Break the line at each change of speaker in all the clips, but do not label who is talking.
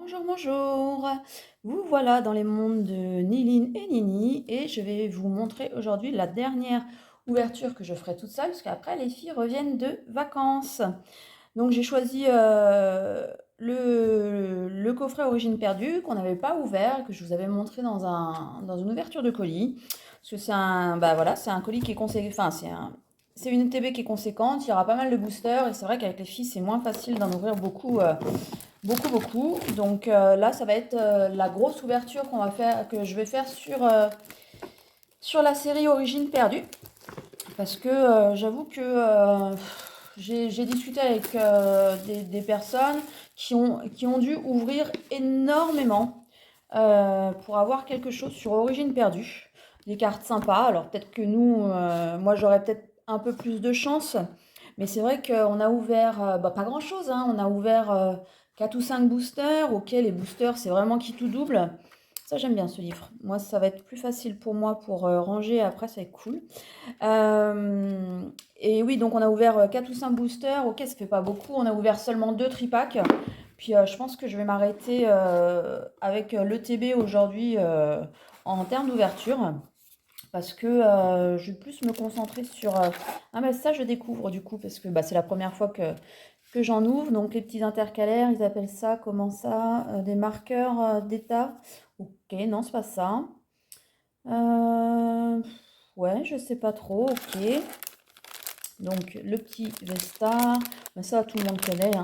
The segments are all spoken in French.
Bonjour, bonjour. Vous voilà dans les mondes de Niline et Nini et je vais vous montrer aujourd'hui la dernière ouverture que je ferai toute seule parce qu'après les filles reviennent de vacances. Donc j'ai choisi le coffret Origine perdue qu'on n'avait pas ouvert, que je vous avais montré dans une ouverture de colis. Parce que c'est un colis qui est conséquent, enfin c'est une TB qui est conséquente, il y aura pas mal de boosters et c'est vrai qu'avec les filles c'est moins facile d'en ouvrir beaucoup. Beaucoup. Donc là, ça va être la grosse ouverture qu'on va faire, que je vais faire sur la série Origine perdue. Parce que j'avoue que j'ai discuté avec des personnes qui ont dû ouvrir énormément pour avoir quelque chose sur Origine perdue. Des cartes sympas. Alors peut-être que moi j'aurais peut-être un peu plus de chance. Mais c'est vrai qu'on a ouvert, pas grand-chose, hein. On a ouvert 4 ou 5 boosters. Ok, les boosters, c'est vraiment qui tout double. Ça, j'aime bien ce livre. Moi, ça va être plus facile pour moi pour ranger. Après, ça va être cool. Euh, et oui, donc on a ouvert 4 ou 5 boosters. Ok, ça fait pas beaucoup. On a ouvert seulement 2 tripacks. Puis je pense que je vais m'arrêter avec l'ETB aujourd'hui en termes d'ouverture. Parce que je vais plus me concentrer sur... Ah mais ça je découvre du coup, parce que c'est la première fois que j'en ouvre. Donc les petits intercalaires, ils appellent ça, comment ça? Des marqueurs d'état. Ok, non, c'est pas ça. Euh, ouais, je sais pas trop, ok. Donc le petit Vesta, ça tout le monde connaît, hein.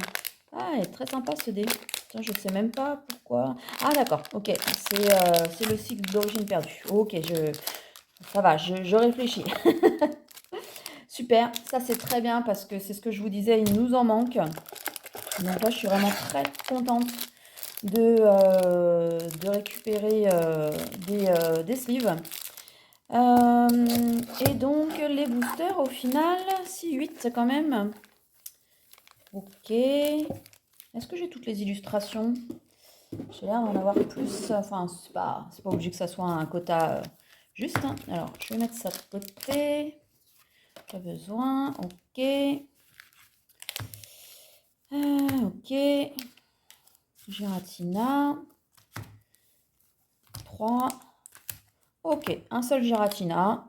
Ah, il est très sympa ce dé. Tiens, je sais même pas pourquoi. Ah d'accord, ok, c'est le cycle d'origine perdue. Ok, ça va, je réfléchis. Super, ça c'est très bien parce que c'est ce que je vous disais, il nous en manque. Donc là, je suis vraiment très contente de récupérer des sleeves. Et donc les boosters au final, 6-8 quand même. Ok. Est-ce que j'ai toutes les illustrations? J'ai l'air d'en avoir plus. Enfin, c'est pas obligé que ça soit un quota juste, hein. Alors, je vais mettre ça de côté. Pas besoin. Ok. Ok. Giratina. 3. Ok, un seul Giratina.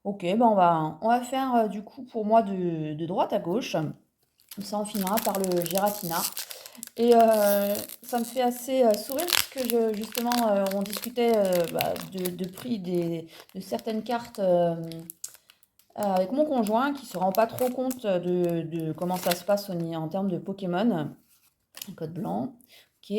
Ok, on va faire du coup pour moi de droite à gauche. Comme ça, on finira par le Giratina. Et ça me fait assez sourire parce que justement, on discutait de prix de certaines cartes avec mon conjoint qui se rend pas trop compte de comment ça se passe en termes de Pokémon. Un code blanc. Ok.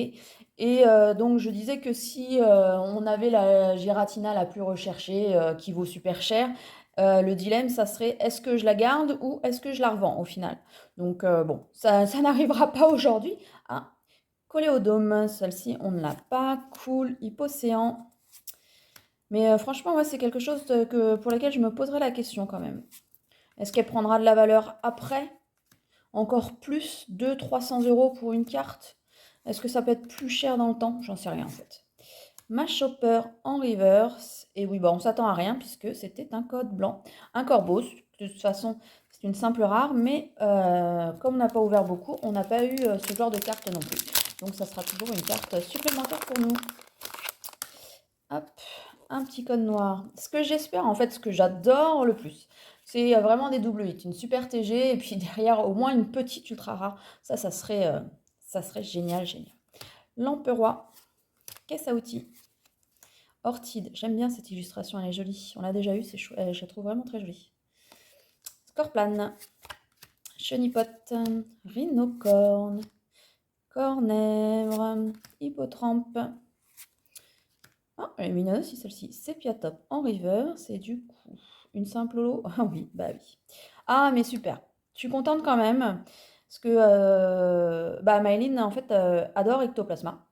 Et donc je disais que si on avait la Giratina la plus recherchée qui vaut super cher, le dilemme ça serait est-ce que je la garde ou est-ce que je la revends au final. Donc bon, ça n'arrivera pas aujourd'hui. Ah, Coléodome, celle-ci on ne l'a pas. Cool, Hypocéan. Mais franchement, ouais, c'est quelque chose pour lequel je me poserai la question quand même. Est-ce qu'elle prendra de la valeur après? Encore plus, 200-300 € pour une carte? Est-ce que ça peut être plus cher dans le temps? J'en sais rien en fait. Chopper en reverse. Et oui, on s'attend à rien puisque c'était un code blanc. Un corbeau, de toute façon, c'est une simple rare, mais comme on n'a pas ouvert beaucoup, on n'a pas eu ce genre de carte non plus. Donc ça sera toujours une carte supplémentaire pour nous. Hop, un petit code noir. Ce que j'espère, en fait, ce que j'adore le plus, c'est vraiment des double hits, une super TG et puis derrière au moins une petite ultra rare. Ça serait génial, génial. Lampe roi, caisse à outils, Orchide. J'aime bien cette illustration, elle est jolie. On l'a déjà eu, c'est chou- je la trouve vraiment très jolie. Scorplane, Chenipote, Rhinocorne, Cornèvre, Hippotrampe. Ah, elle est mignonne aussi celle-ci. Sepiatop en river, c'est du coup une simple holo. Ah oui, bah oui. Ah, mais super. Je suis contente quand même. Parce que Maëline, en fait, adore Ectoplasma.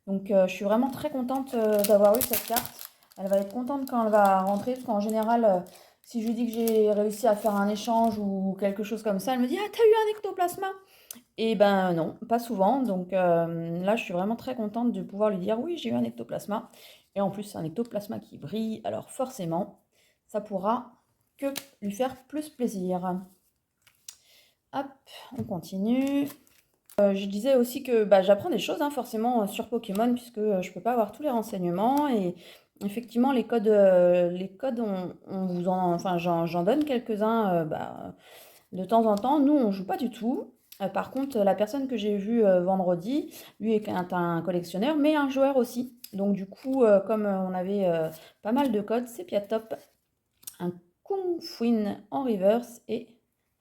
Donc, je suis vraiment très contente d'avoir eu cette carte. Elle va être contente quand elle va rentrer. Parce qu'en général, si je lui dis que j'ai réussi à faire un échange ou quelque chose comme ça, elle me dit: Ah, t'as eu un Ectoplasma? Et ben non, pas souvent. Donc là, je suis vraiment très contente de pouvoir lui dire oui, j'ai eu un ectoplasma. Et en plus, c'est un ectoplasma qui brille. Alors forcément, ça pourra que lui faire plus plaisir. Hop, on continue. Je disais aussi que bah, j'apprends des choses hein, forcément sur Pokémon puisque je peux pas avoir tous les renseignements et effectivement les codes on vous en enfin j'en donne quelques-uns bah, de temps en temps. Nous on joue pas du tout. Par contre la personne que j'ai vue vendredi, lui est un collectionneur mais un joueur aussi. Donc du coup comme on avait pas mal de codes, c'est Piat Top, un Kung Fuin en reverse et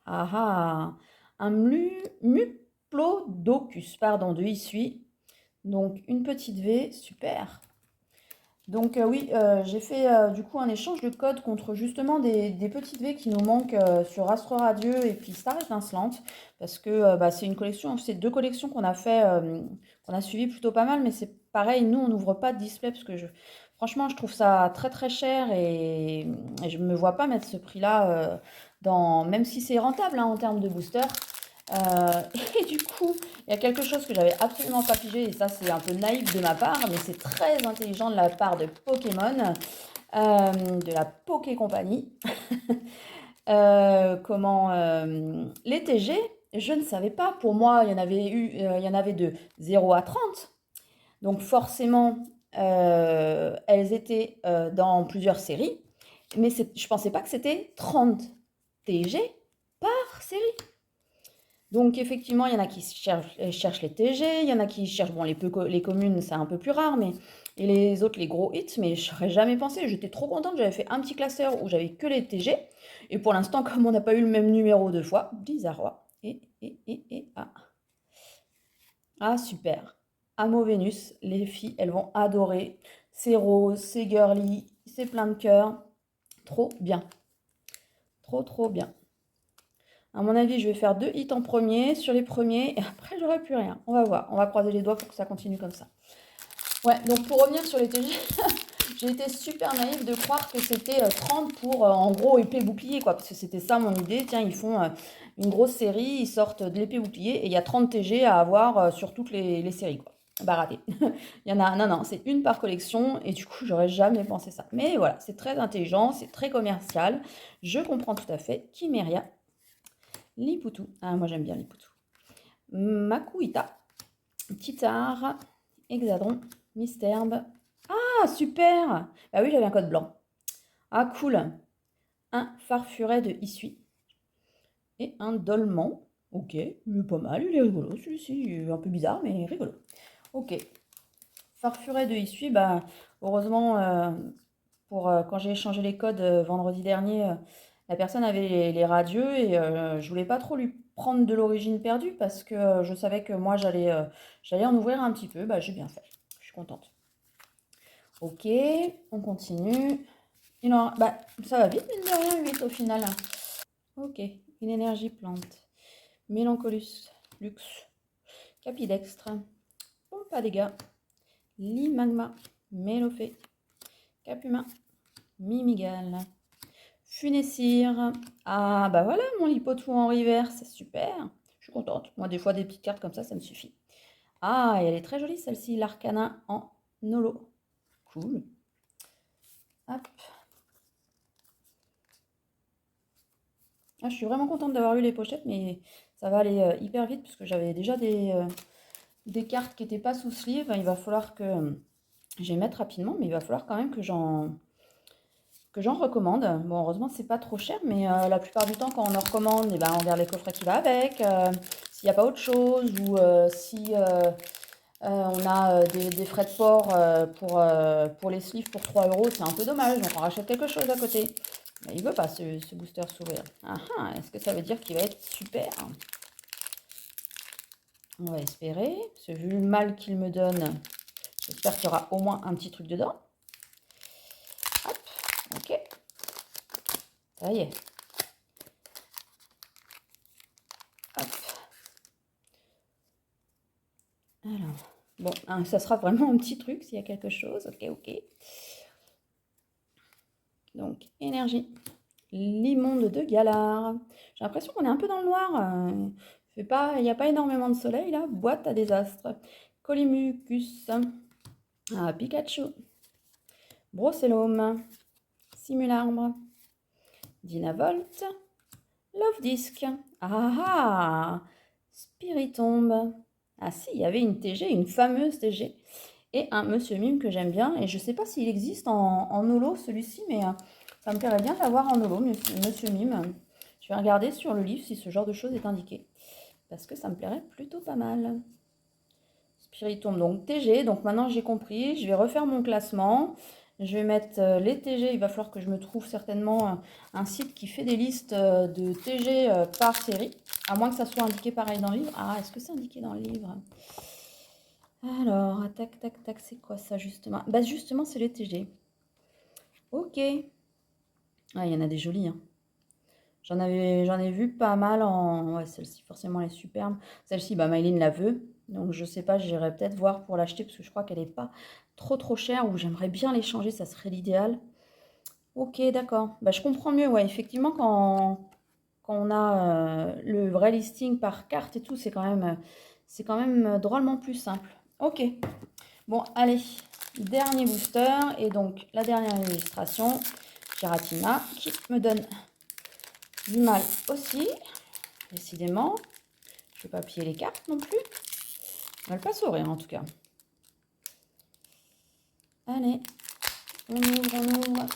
ah ah, un Muplodocus, pardon, de Issui. Donc une petite V, super. Donc oui, j'ai fait du coup un échange de codes contre justement des petites V qui nous manquent sur Astre Radieux et puis Star Étincelante. Parce que bah, c'est une collection, c'est deux collections qu'on a fait, qu'on a suivies plutôt pas mal, mais c'est pareil, nous on n'ouvre pas de display parce que franchement je trouve ça très très cher et je ne me vois pas mettre ce prix-là même si c'est rentable hein, en termes de booster. Euh, et du coup, il y a quelque chose que j'avais absolument pas pigé, et ça c'est un peu naïf de ma part, mais c'est très intelligent de la part de Pokémon, de la Poké Company. Les TG, je ne savais pas. Pour moi, il y en avait de 0 à 30. Donc forcément, elles étaient dans plusieurs séries. Mais je pensais pas que c'était 30 TG par série. Donc effectivement, il y en a qui cherchent les TG, il y en a qui cherchent, bon, les communes, c'est un peu plus rare, mais et les autres, les gros hits, mais je n'aurais jamais pensé. J'étais trop contente, j'avais fait un petit classeur où j'avais que les TG. Et pour l'instant, comme on n'a pas eu le même numéro deux fois, bizarre. Ah. Ah, super. Amo Vénus, les filles, elles vont adorer. C'est rose, c'est girly, c'est plein de cœur. Trop bien. Trop, trop bien. À mon avis, je vais faire 2 hits en premier, sur les premiers, et après, j'aurai plus rien. On va voir. On va croiser les doigts pour que ça continue comme ça. Ouais, donc pour revenir sur les TG, j'ai été super naïve de croire que c'était 30 pour, en gros, épée bouclier, quoi. Parce que c'était ça mon idée. Tiens, ils font une grosse série, ils sortent de l'épée bouclier, et il y a 30 TG à avoir sur toutes les séries, quoi. Bah raté. Il y en a, non, c'est une par collection, et du coup, j'aurais jamais pensé ça. Mais voilà, c'est très intelligent, c'est très commercial. Je comprends tout à fait. Kimeria, Lipoutou. Ah, moi j'aime bien Lipoutou. Makuita, Titar, Hexadron, Misterbe. Ah, super! Bah oui, j'avais un code blanc. Ah, cool. Un Farfuret de Issui et un Dolman. Ok, il est pas mal, il est rigolo. Celui-ci, il est un peu bizarre, mais rigolo. Ok. Farfuret de Issui, bah, heureusement, pour quand j'ai échangé les codes vendredi dernier, la personne avait les radieux et je voulais pas trop lui prendre de l'origine perdue parce que je savais que moi j'allais en ouvrir un petit peu. Bah, j'ai bien fait. Je suis contente. Ok, on continue. Bah, ça va vite, mine de rien, 8 au final. Ok, une énergie plante. Mélancolus, Lux, Capidextre, Pompe à dégâts, Limagma, Mélofée, Capuma, Mimigal, Funessire. Ah, bah voilà, mon Lipotou en reverse, super. Je suis contente. Moi, des fois, des petites cartes comme ça me suffit. Ah, et elle est très jolie, celle-ci, l'Arcana en Nolo. Cool. Hop. Ah, je suis vraiment contente d'avoir eu les pochettes, mais ça va aller hyper vite puisque j'avais déjà des cartes qui n'étaient pas sous sleeve. Il va falloir que je vais mettre rapidement, mais il va falloir quand même que j'en recommande. Bon, heureusement, c'est pas trop cher, mais la plupart du temps, quand on en recommande, eh ben, on regarde les coffrets qui va avec. S'il n'y a pas autre chose ou si on a des frais de port pour les sleeves pour 3 euros, c'est un peu dommage. Donc, on rachète quelque chose à côté. Mais il veut pas ce booster s'ouvrir. Ah ah, est-ce que ça veut dire qu'il va être super? On va espérer. Parce que vu le mal qu'il me donne, j'espère qu'il y aura au moins un petit truc dedans. Hop, ok. Ça y est. Hop. Alors, bon, hein, ça sera vraiment un petit truc s'il y a quelque chose. Ok, ok. Donc, énergie. L'immonde de Galar. J'ai l'impression qu'on est un peu dans le noir. Il n'y a pas énormément de soleil là. Boîte à désastre. Colimucus. Ah, Pikachu. Brossellum. Simularbre. Dynavolt. Love Disc. Ah ah! Spiritombe. Ah si, il y avait une TG, une fameuse TG. Et un Monsieur Mime que j'aime bien. Et je sais pas s'il existe en holo celui-ci, mais ça me plairait bien de l'avoir en holo, Monsieur Mime. Je vais regarder sur le livre si ce genre de choses est indiqué. Parce que ça me plairait plutôt pas mal. Spiritombe, donc TG. Donc maintenant j'ai compris. Je vais refaire mon classement. Je vais mettre les TG. Il va falloir que je me trouve certainement un site qui fait des listes de TG par série. À moins que ça soit indiqué pareil dans le livre. Ah, est-ce que c'est indiqué dans le livre? Alors, tac, tac, tac, c'est quoi ça justement? Bah justement, c'est les TG. Ok. Ah, il y en a des jolies, hein. J'en ai vu pas mal en... Ouais, celle-ci, forcément, elle est superbe. Celle-ci, bah, Maïline la veut. Donc, je sais pas, j'irai peut-être voir pour l'acheter parce que je crois qu'elle est pas trop chère ou j'aimerais bien l'échanger, ça serait l'idéal. Ok, d'accord. Bah, je comprends mieux, ouais. Effectivement, quand on a le vrai listing par carte et tout, c'est quand même drôlement plus simple. Ok. Bon, allez, dernier booster et donc la dernière illustration, Giratina, qui me donne du mal aussi, décidément. Je ne vais pas plier les cartes non plus. Elle pas sourire en tout cas. Allez, on ouvre, on ouvre.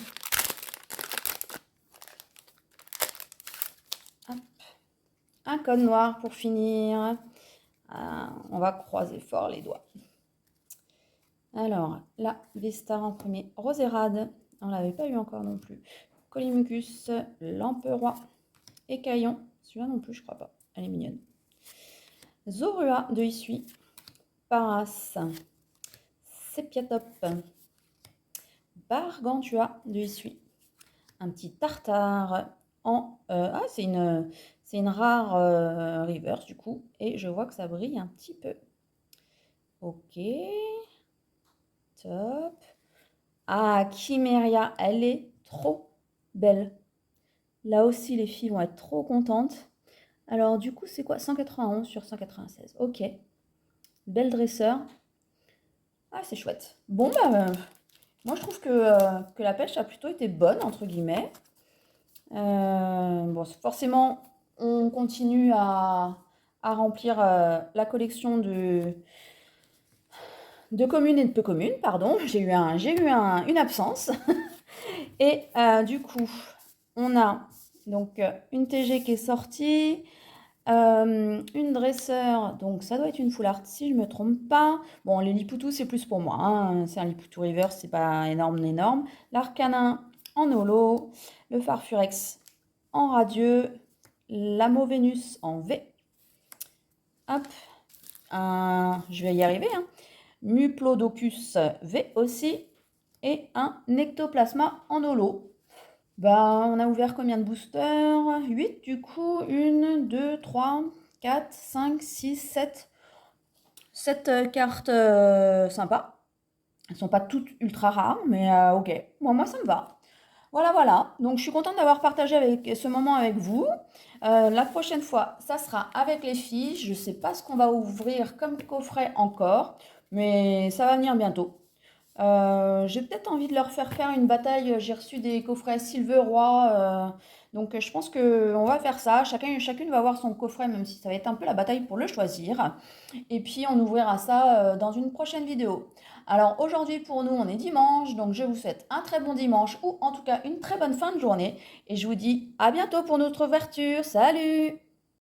Hop. Un code noir pour finir. Ah, on va croiser fort les doigts. Alors, là, Vestar en premier, Rosérade, on ne l'avait pas eu encore non plus. Colimucus, Lamperoi, Écaillon, celui-là non plus, je crois pas, elle est mignonne. Zorua de Issui, Paras, Sepiatop, Gargantua de Issui, un petit tartare en... ah, c'est une rare reverse du coup, et je vois que ça brille un petit peu. Ok, top. Ah, Chiméria, elle est trop belle. Là aussi, les filles vont être trop contentes. Alors, du coup, c'est quoi? 191 sur 196. Ok. Belle dresseur. Ah, c'est chouette. Bon, bah, moi, je trouve que la pêche a plutôt été bonne, entre guillemets. Bon, forcément, on continue à remplir la collection de communes et de peu communes, pardon. J'ai eu une absence. Et du coup, on a donc une TG qui est sortie, une dresseur, donc ça doit être une full art si je me trompe pas. Bon, les Liputu, c'est plus pour moi, hein. C'est un Liputu reverse, c'est pas énorme. L'Arcanin en holo, le Farfurex en radieux, l'Amo Vénus en V. Hop, je vais y arriver, hein. Muplodocus V aussi, et un Nectoplasma en holo. Ben, on a ouvert combien de boosters? 8 du coup. 1, 2, 3, 4, 5, 6, 7. 7 cartes sympas. Elles sont pas toutes ultra rares, mais ok. Moi, ça me va. Voilà. Donc, je suis contente d'avoir partagé ce moment avec vous. La prochaine fois, ça sera avec les filles. Je ne sais pas ce qu'on va ouvrir comme coffret encore, mais ça va venir bientôt. J'ai peut-être envie de leur faire une bataille. J'ai reçu des coffrets Silver Roi. Donc je pense qu'on va faire ça. Chacune va avoir son coffret, même si ça va être un peu la bataille pour le choisir. Et puis on ouvrira ça dans une prochaine vidéo. Alors aujourd'hui pour nous on est dimanche, donc je vous souhaite un très bon dimanche ou en tout cas une très bonne fin de journée. Et je vous dis à bientôt pour notre ouverture. Salut!